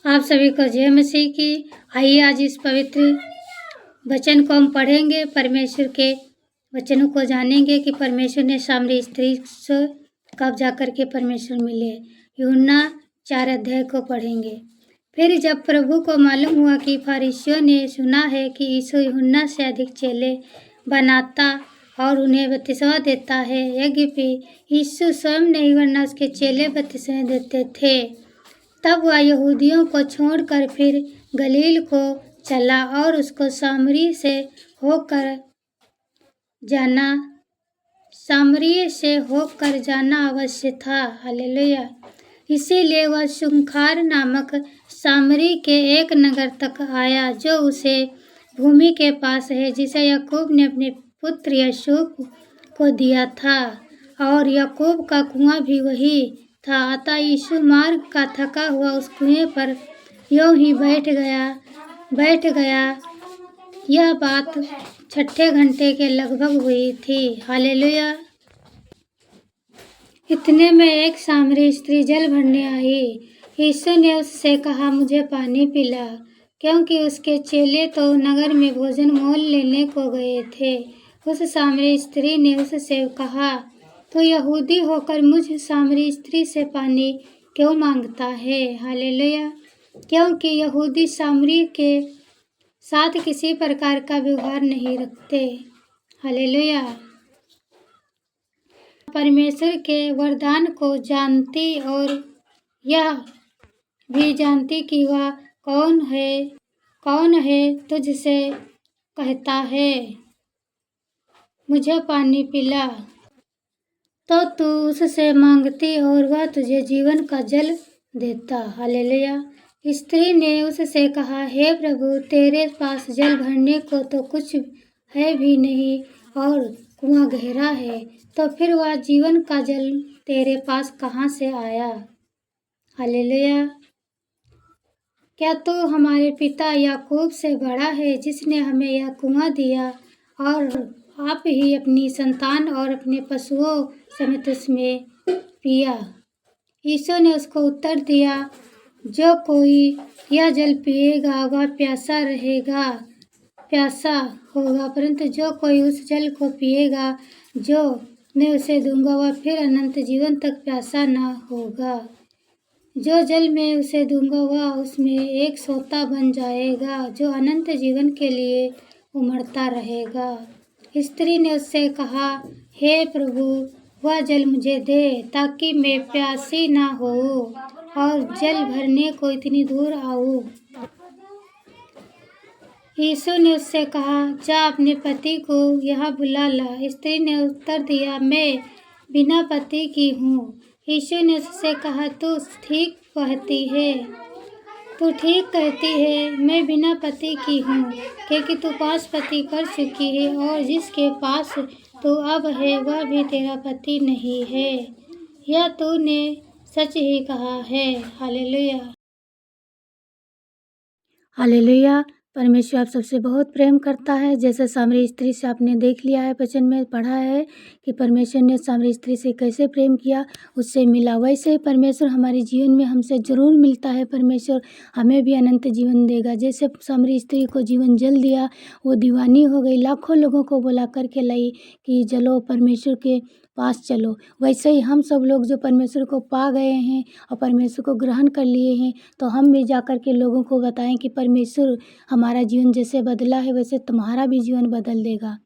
आप सभी को जय मसीह की। आइए आज इस पवित्र वचन को हम पढ़ेंगे, परमेश्वर के वचनों को जानेंगे कि परमेश्वर ने सामरी स्त्री से कब जाकर के परमेश्वर मिले। यूहन्ना 4 अध्याय को पढ़ेंगे। फिर जब प्रभु को मालूम हुआ कि फरीसियों ने सुना है कि यीशु यूहन्ना से अधिक चेले बनाता और उन्हें बपतिस्मा देता है, यद्यपि यीशु स्वयं नहीं वरना उसके चेले बपतिस्मा देते थे, तब वह यहूदियों को छोड़कर फिर गलील को चला और उसको सामरी से होकर जाना अवश्य था। हालेलुया। इसीलिए वह सुंखार नामक सामरी के एक नगर तक आया जो उसे भूमि के पास है, जिसे याकूब ने अपने पुत्र यूसुफ को दिया था, और याकूब का कुआं भी वही था। अतः यीशु मार्ग का थका हुआ उस कुएं पर यूं ही बैठ गया। यह बात 6 घंटे के लगभग हुई थी। हालेलुया। इतने में एक सामरी स्त्री जल भरने आई। यीशु ने उससे कहा, मुझे पानी पिला, क्योंकि उसके चेले तो नगर में भोजन मोल लेने को गए थे। उस सामरी स्त्री ने उससे कहा, तो यहूदी होकर मुझ सामरी स्त्री से पानी क्यों मांगता है? हालेलुया। क्योंकि यहूदी सामरी के साथ किसी प्रकार का व्यवहार नहीं रखते। हालेलुया। परमेश्वर के वरदान को जानती और यह भी जानती कि वह कौन है तुझसे कहता है, मुझे पानी पिला, तो तू उससे मांगती और वह तुझे जीवन का जल देता। हालेलुया। स्त्री ने उससे कहा, हे प्रभु, तेरे पास जल भरने को तो कुछ है भी नहीं और कुआं गहरा है, तो फिर वह जीवन का जल तेरे पास कहाँ से आया? हालेलुया। क्या तू हमारे पिता याकूब से बड़ा है, जिसने हमें यह कुआं दिया और आप ही अपनी संतान और अपने पशुओं समेत उसमें पिया? यीशु ने उसको उत्तर दिया, जो कोई यह जल पिएगा वह प्यासा होगा, परंतु जो कोई उस जल को पिएगा जो मैं उसे दूंगा वह फिर अनंत जीवन तक प्यासा न होगा। जो जल मैं उसे दूंगा वह उसमें एक सोता बन जाएगा, जो अनंत जीवन के लिए उमड़ता रहेगा। स्त्री ने उससे कहा, हे प्रभु, वह जल मुझे दे, ताकि मैं प्यासी ना हो और जल भरने को इतनी दूर आऊं। यीशु ने उससे कहा, जा अपने पति को यहाँ बुला ला। स्त्री ने उत्तर दिया, मैं बिना पति की हूँ। यीशु ने उससे कहा, तू ठीक कहती है, मैं बिना पति की हूँ, क्योंकि तू 5 पति कर चुकी है और जिसके पास तू अब है वह भी तेरा पति नहीं है। यह तूने सच ही कहा है। हालेलुया। हालेलुया। परमेश्वर आप सबसे बहुत प्रेम करता है। जैसे सामरी स्त्री से आपने देख लिया है, वचन में पढ़ा है कि परमेश्वर ने सामरी स्त्री से कैसे प्रेम किया, उससे मिला। वैसे ही परमेश्वर हमारे जीवन में हमसे ज़रूर मिलता है। परमेश्वर हमें भी अनंत जीवन देगा। जैसे सामरी स्त्री को जीवन जल दिया, वो दीवानी हो गई, लाखों लोगों को बुला करके लाई कि चलो परमेश्वर के पास चलो। वैसे ही हम सब लोग जो परमेश्वर को पा गए हैं और परमेश्वर को ग्रहण कर लिए हैं, तो हम भी जा कर के लोगों को बताएं कि परमेश्वर हमारा जीवन जैसे बदला है वैसे तुम्हारा भी जीवन बदल देगा।